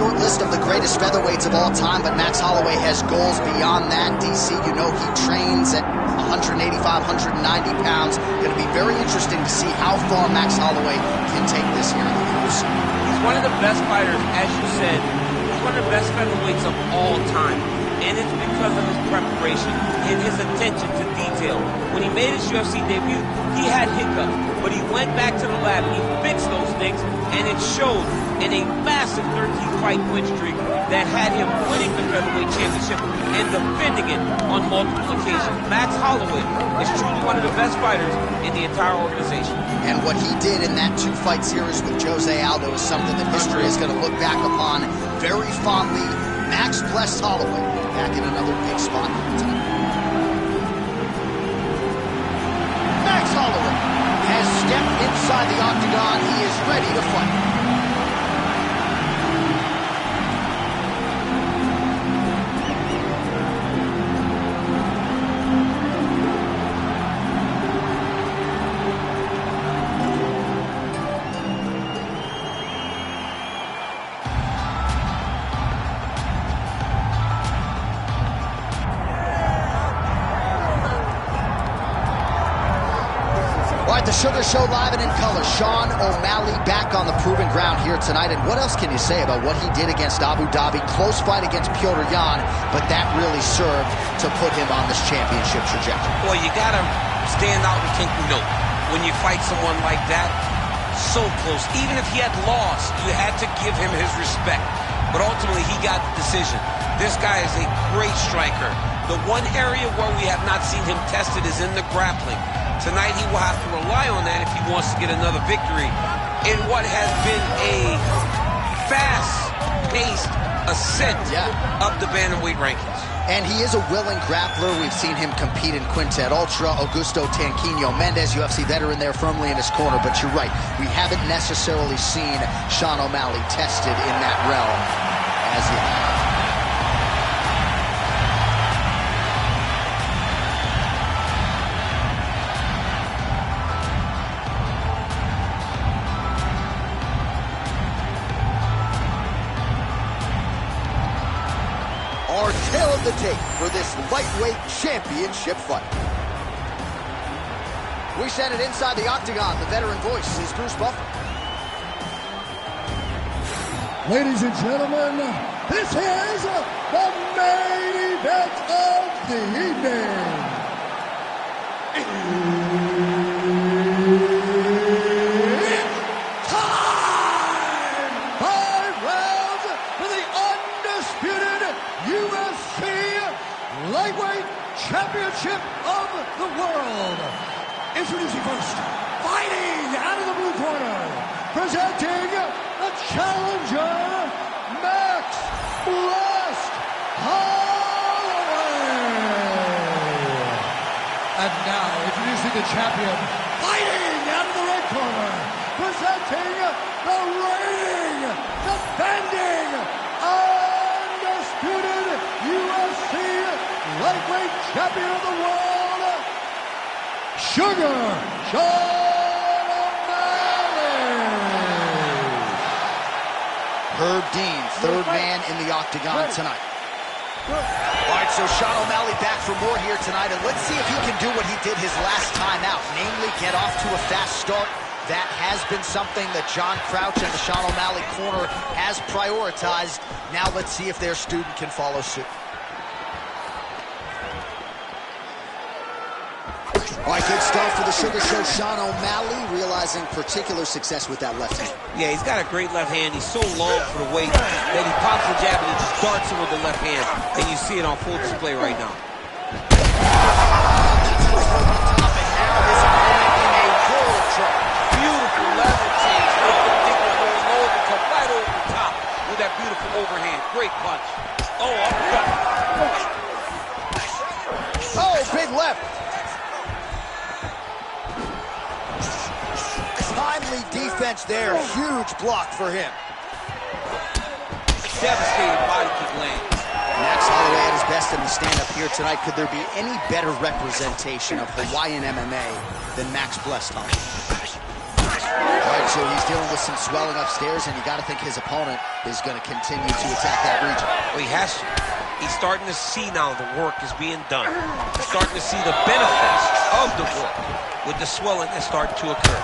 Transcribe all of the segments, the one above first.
short list of the greatest featherweights of all time, but Max Holloway has goals beyond that. DC, you know he trains at 185, 190 pounds. Going to be very interesting to see how far Max Holloway can take this here in the UFC. He's one of the best fighters, as you said. He's one of the best featherweights of all time. And it's because of his preparation and his attention to detail. When he made his UFC debut, he had hiccups, but he went back to the lab and he fixed those things, and it showed in a massive 13-fight win streak that had him winning the featherweight championship and defending it on multiple occasions. Max Holloway is truly one of the best fighters in the entire organization. And what he did in that two-fight series with Jose Aldo is something that history is going to look back upon very fondly. Max blessed Holloway back in another big spot tonight. Max Holloway has stepped inside the octagon. He is ready to fight. The Suga Show live and in color. Sean O'Malley back on the proven ground here tonight. And what else can you say about what he did against Abu Dhabi? Close fight against Petr Yan, but that really served to put him on this championship trajectory. Boy, you gotta stand out and take note when you fight someone like that. So close. Even if he had lost, you had to give him his respect. But ultimately, he got the decision. This guy is a great striker. The one area where we have not seen him tested is in the grappling. Tonight, he will have to rely on that if he wants to get another victory in what has been a fast-paced ascent up the bantamweight rankings. And he is a willing grappler. We've seen him compete in Quintet Ultra. Augusto Tanquinho Mendez, UFC veteran there firmly in his corner. But you're right, we haven't necessarily seen Sean O'Malley tested in that realm as yet. Our tail of the tape for this lightweight championship fight. We send it inside the octagon. The veteran voice is Bruce Buffer. Ladies and gentlemen, this is the main event of the evening. Lightweight championship of the world. Introducing first, fighting out of the blue corner, presenting the challenger, Max Blessed Holloway. And now, introducing the champion, fighting out of the red corner, presenting the reigning, defending, undisputed UFC lightweight champion of the world, Suga O'Malley. Herb Dean, third man in the octagon tonight. All right, so Sean O'Malley back for more here tonight, and let's see if he can do what he did his last time out, namely get off to a fast start. That has been something that John Crouch and the Sean O'Malley corner has prioritized. Now let's see if their student can follow suit. All right, good start for the Suga Show. Sean O'Malley realizing particular success with that left hand. Yeah, he's got a great left hand. He's so long for the weight that he pops the jab and he starts it with the left hand. And you see it on full display right now. Beautiful level change. Low to come right over the top with that beautiful overhand. Great punch. Oh, uppercut. Oh, big left. Timely defense there. Huge block for him. Devastating body kick land. Max Holloway at his best in the stand-up here tonight. Could there be any better representation of Hawaiian MMA than Max Blessed Holloway? All right, so he's dealing with some swelling upstairs, and you got to think his opponent is going to continue to attack that region. Well, he has to. He's starting to see now the work is being done. He's starting to see the benefits of the work with the swelling that's starting to occur.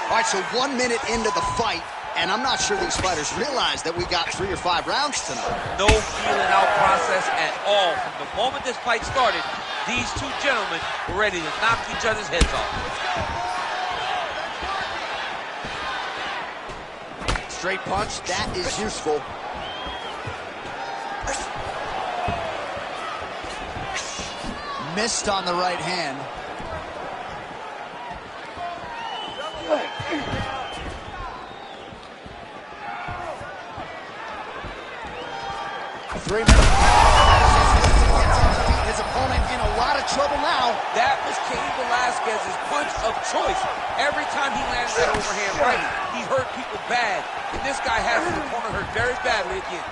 All right, so 1 minute into the fight, and I'm not sure these fighters realize that we got 3 or 5 rounds tonight. No feeling out process at all. From the moment this fight started, these two gentlemen were ready to knock each other's heads off. Straight punch, that is useful. Missed on the right hand. 3 minutes. His opponent in a lot of trouble now. That was Cain Velasquez's punch of choice. Every time he landed that overhand right, he hurt people bad. And this guy has his opponent hurt very badly again.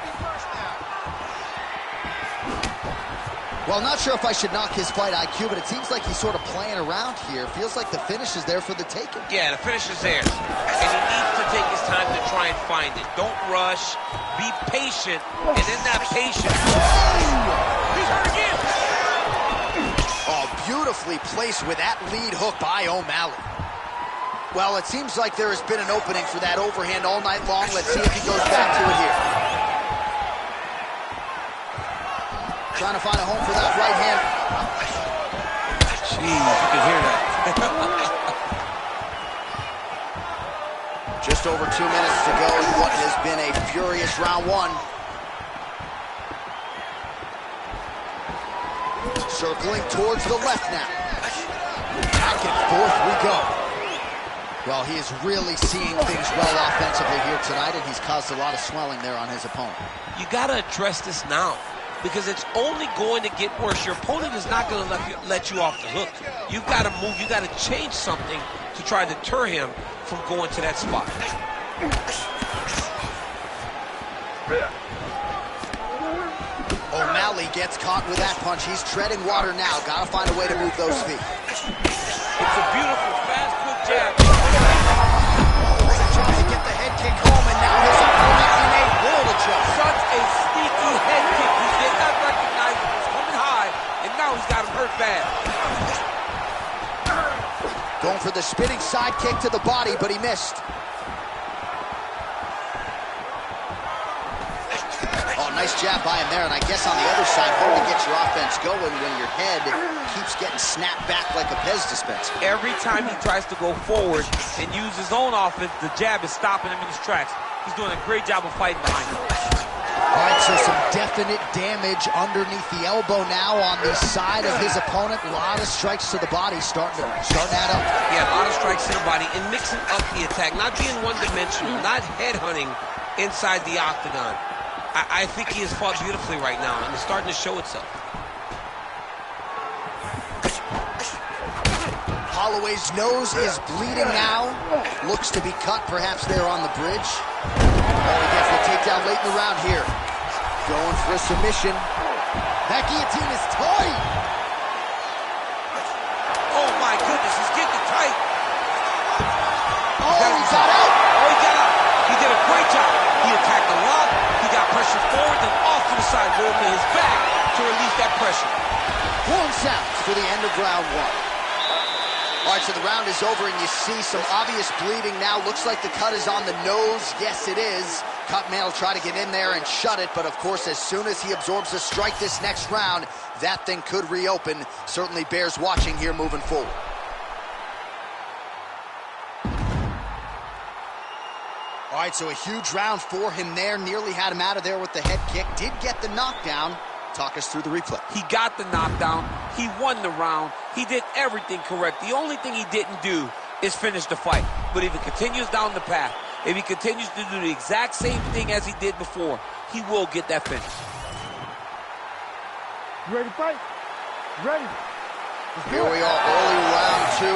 Well, not sure if I should knock his fight IQ, but it seems like he's sort of playing around here. Feels like the finish is there for the taking. Yeah, the finish is there. And he needs to take his time to try and find it. Don't rush. Be patient. And in that patience... He's hurt again! Oh, beautifully placed with that lead hook by O'Malley. Well, it seems like there has been an opening for that overhand all night long. Let's see if he goes back to it here. Trying to find a home for that right hand. Jeez, you can hear that. Just over 2 minutes to go in what has been a furious round 1. Circling towards the left now. Back and forth we go. Well, he is really seeing things well offensively here tonight, and he's caused a lot of swelling there on his opponent. You got to address this now, because it's only going to get worse. Your opponent is not going to let you off the hook. You've got to move. You've got to change something to try to deter him from going to that spot. O'Malley gets caught with that punch. He's treading water now. Got to find a way to move those feet. It's a beautiful, fast, quick jab. Trying to get the head kick home, and now his opponent in a world of trouble. Such a sneaky head kick. He did not recognize it was coming high, and now he's got him hurt bad. Going for the spinning side kick to the body, but he missed. Oh, nice jab by him there, and I guess on the other side, hard to get your offense going when your head keeps getting snapped back like a Pez dispenser. Every time he tries to go forward and use his own offense, the jab is stopping him in his tracks. He's doing a great job of fighting behind him. All right, so some definite damage underneath the elbow now on the side of his opponent. A lot of strikes to the body starting to add up. Yeah, a lot of strikes to the body and mixing up the attack, not being one-dimensional, not headhunting inside the octagon. I think he has fought beautifully right now, and it's starting to show itself. Holloway's nose is bleeding now. Looks to be cut, perhaps there on the bridge. Oh, he gets the takedown late in the round here. Going for a submission. That guillotine is tight. Oh, my goodness, he's getting it tight. Oh, he got out. Oh, he got out. He did a great job. He attacked the lock. He got pressure forward, then off to the side, rolled to his back to release that pressure. Horn sounds for the end of round 1. All right, so the round is over, and you see some obvious bleeding now. Looks like the cut is on the nose. Yes, it is. Cutman will try to get in there and shut it, but of course, as soon as he absorbs a strike this next round, that thing could reopen. Certainly bears watching here moving forward. All right, so a huge round for him there. Nearly had him out of there with the head kick. Did get the knockdown. Talk us through the replay. He got the knockdown. He won the round. He did everything correct. The only thing he didn't do is finish the fight. But if he continues down the path, if he continues to do the exact same thing as he did before, he will get that finish. You ready to fight? Ready. Here we are, early round 2.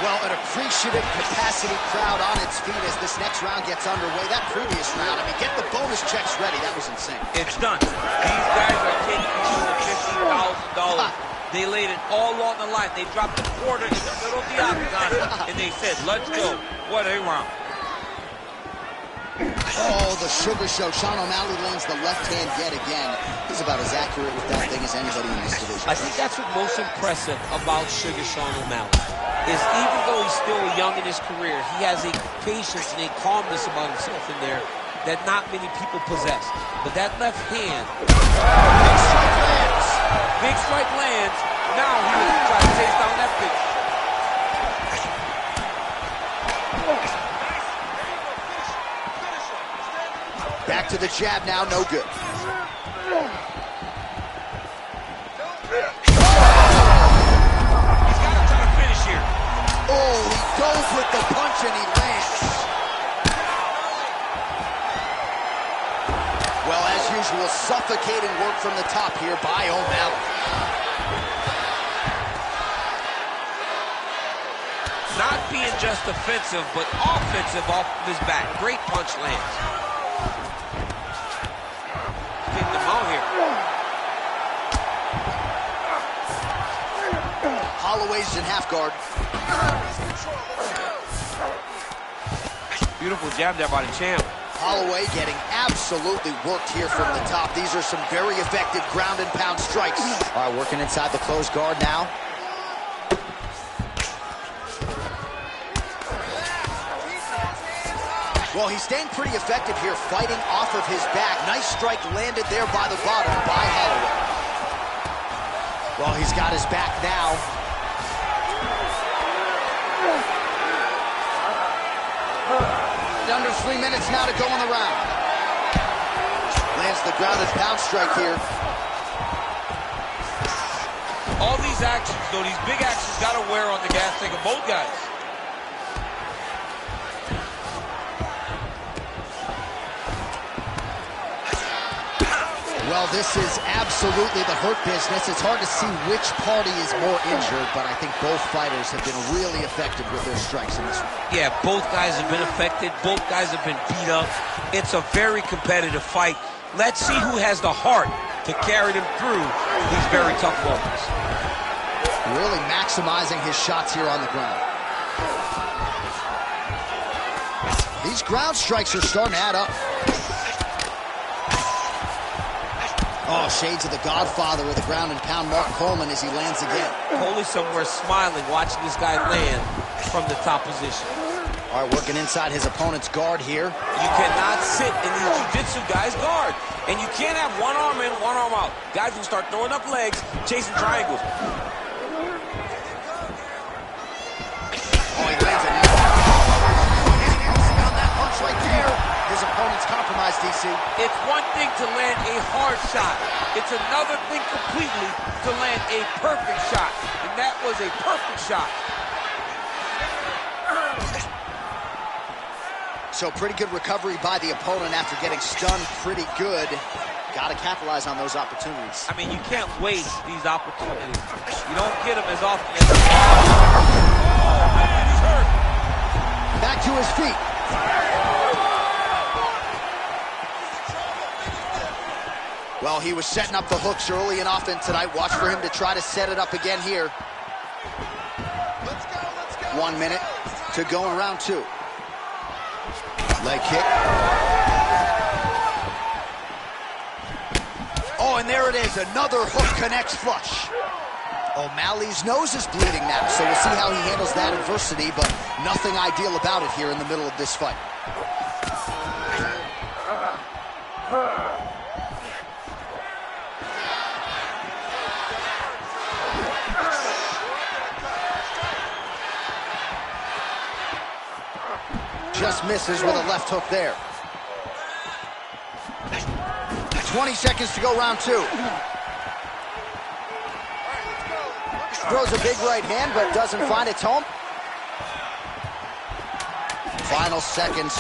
Well, an appreciative capacity crowd on its feet as this next round gets underway. That previous round, I mean, get the bonus checks ready. That was insane. It's done. These guys are taking home the $50,000 They laid it all on the line. They dropped the quarter in the middle of the octagon, and they said, let's go. What a round. Oh, the Sugar Show. Sean O'Malley lands the left hand yet again. He's about as accurate with that thing as anybody in this division. I think that's what's most impressive about Sugar Sean O'Malley, is even though he's still young in his career, he has a patience and a calmness about himself in there that not many people possess. But that left hand, big strike lands. Now he will try to chase down that pitch. Back to the jab now, no good. He's got to try to finish here. Oh, he goes with the punch and he lands. Well, as usual, suffocating work from the top here by O'Malley. Not being just defensive, but offensive off of his back. Great punch lands. Take them out here. Holloway's in half guard. Beautiful jab there by the champ. Holloway getting absolutely worked here from the top. These are some very effective ground and pound strikes. All right, working inside the closed guard now. Well, he's staying pretty effective here, fighting off of his back. Nice strike landed there by the bottom by Holloway. Well, he's got his back now. Under 3 minutes now to go in the round. Lands the ground and pound strike here. All these actions, though, these big actions got to wear on the gas tank of both guys. Well, this is absolutely the hurt business. It's hard to see which party is more injured, but I think both fighters have been really effective with their strikes in this one. Yeah, both guys have been affected. Both guys have been beat up. It's a very competitive fight. Let's see who has the heart to carry them through these very tough moments. Really maximizing his shots here on the ground. These ground strikes are starting to add up. Oh, shades of the godfather of the ground and pound, Mark Coleman, as he lands again. Coley somewhere smiling, watching this guy land from the top position. All right, working inside his opponent's guard here. You cannot sit in these jiu-jitsu guys' guard. And you can't have one arm in, one arm out. Guys will start throwing up legs, chasing triangles. Oh, he lands a knee. On that punch right there. His opponent's compromised, DC. It's one thing to land a hard shot. It's another thing completely to land a perfect shot. And that was a perfect shot. So pretty good recovery by the opponent after getting stunned pretty good. Got to capitalize on those opportunities. I mean, you can't waste these opportunities. You don't get them as often as... Oh, man, he's hurt. Back to his feet. Well, he was setting up the hooks early and often tonight. Watch for him to try to set it up again here. Let's go, let's go. 1 minute to go in round two. Leg kick. Oh, and there it is. Another hook connects flush. O'Malley's nose is bleeding now, so we'll see how he handles that adversity, but nothing ideal about it here in the middle of this fight. Just misses with a left hook there. 20 seconds to go, round two. Throws a big right hand, but doesn't find its home. Final seconds.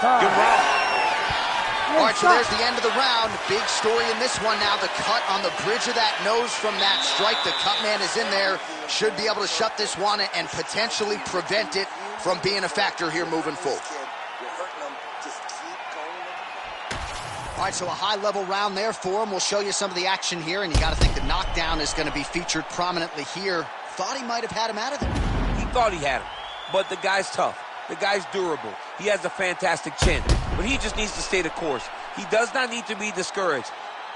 Good round. All right, so there's the end of the round. Big story in this one now. The cut on the bridge of that nose from that strike. The cut man is in there. Should be able to shut this one and potentially prevent it from being a factor here moving forward. All right, so a high-level round there for him. We'll show you some of the action here, and you got to think the knockdown is going to be featured prominently here. Thought he might have had him out of there. He thought he had him, but the guy's tough. The guy's durable. He has a fantastic chin, but he just needs to stay the course. He does not need to be discouraged.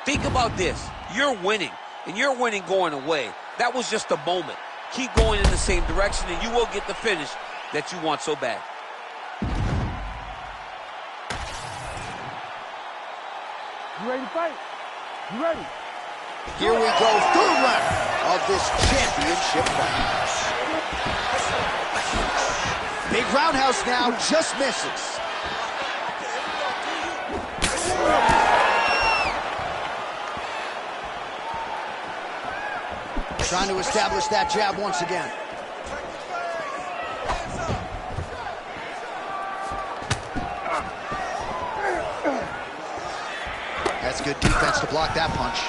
Think about this. You're winning, and you're winning going away. That was just a moment. Keep going in the same direction, and you will get the finish that you want so bad. You ready to fight? You ready? Here we go, third round of this championship fight. Big roundhouse now, just misses. Trying to establish that jab once again. That's good defense to block that punch.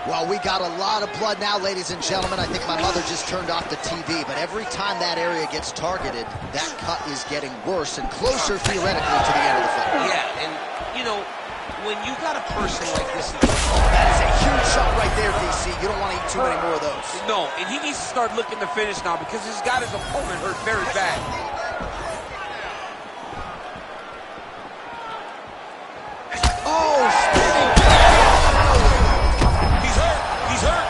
Well, we got a lot of blood now, ladies and gentlemen. I think my mother just turned off the TV, but every time that area gets targeted, that cut is getting worse and closer, theoretically, to the end of the fight. Yeah, and, you know, when you got a person like this... That is a huge shot right there, DC. You don't want to eat too many more of those. No, and he needs to start looking to finish now because he's got his opponent hurt very bad. Oh, spinning. He's hurt.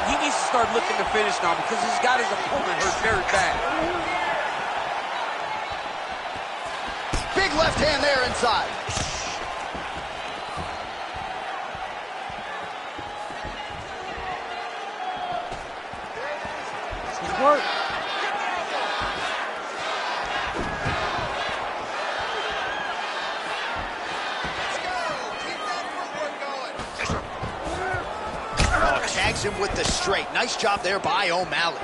He needs to start looking to finish now because he's got his opponent hurt very bad. Big left hand there inside. Good work. Tags him with the straight. Nice job there by O'Malley.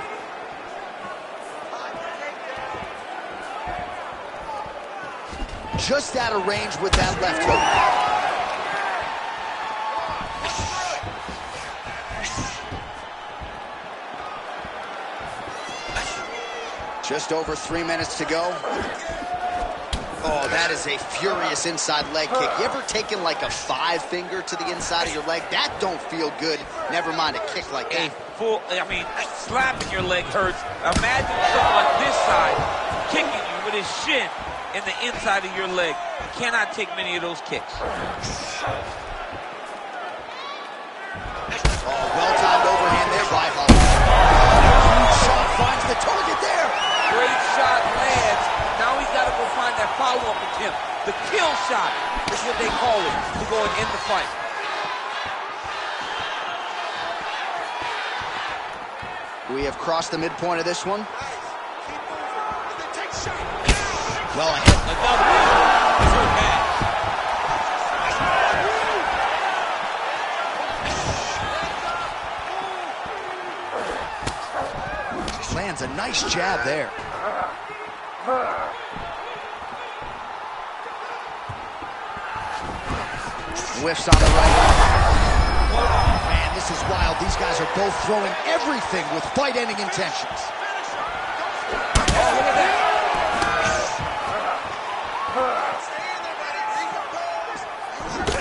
Just out of range with that left hook. Just over 3 minutes to go. Oh, that is a furious inside leg kick. You ever taken like a 5-finger to the inside of your leg? That don't feel good. Never mind a kick like that. Slapping your leg hurts. Imagine someone this side kicking you with his shin in the inside of your leg. You cannot take many of those kicks. Oh, well-timed overhand there by Holloway. Huge shot finds the target there. Great shot lands. Now he's got to go find that follow-up attempt. The kill shot is what they call it to go and end the fight. We have crossed the midpoint of this one. Well ahead. Another one. He's hurt bad. Lands a nice jab there. Whiffs on the right. Man, this is wild. These guys are both throwing everything with fight-ending intentions. Oh, look at that.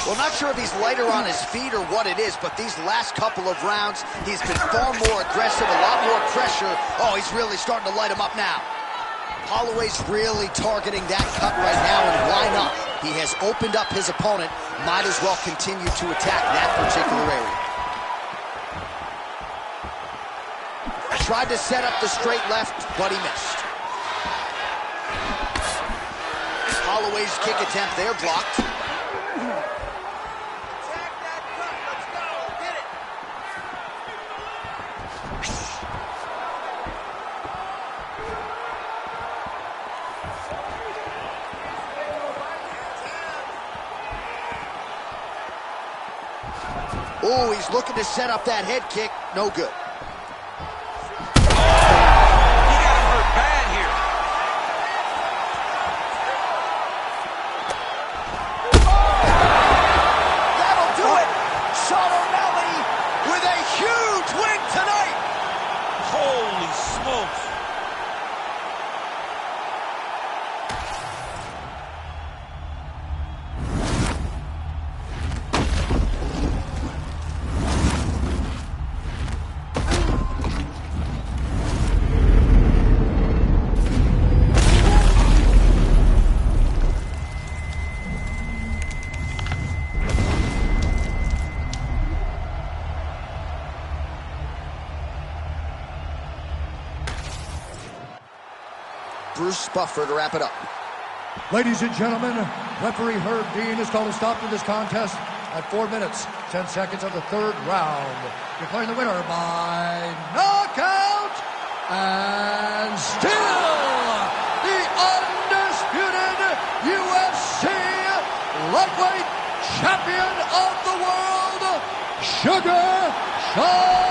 Well, not sure if he's lighter on his feet or what it is, but these last couple of rounds, he's been far more aggressive, a lot more pressure. Oh, he's really starting to light him up now. Holloway's really targeting that cut right now, and why not? He has opened up his opponent. Might as well continue to attack that particular area. Tried to set up the straight left, but he missed. Holloway's kick attempt there blocked. Oh, he's looking to set up that head kick. No good. He got him hurt bad here. That'll do it. Sean O'Malley with a huge win tonight. Holy smokes. Bruce Buffer to wrap it up. Ladies and gentlemen, referee Herb Dean has called a stop to this contest at 4 minutes, 10 seconds of the third round, declaring the winner by knockout and still the undisputed UFC lightweight champion of the world, Suga Show.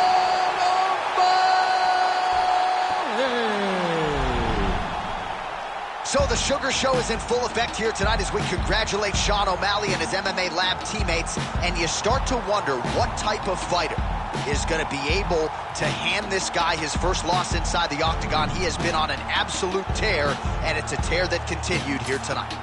So the Sugar Show is in full effect here tonight as we congratulate Sean O'Malley and his MMA Lab teammates, and you start to wonder what type of fighter is going to be able to hand this guy his first loss inside the octagon. He has been on an absolute tear, and it's a tear that continued here tonight.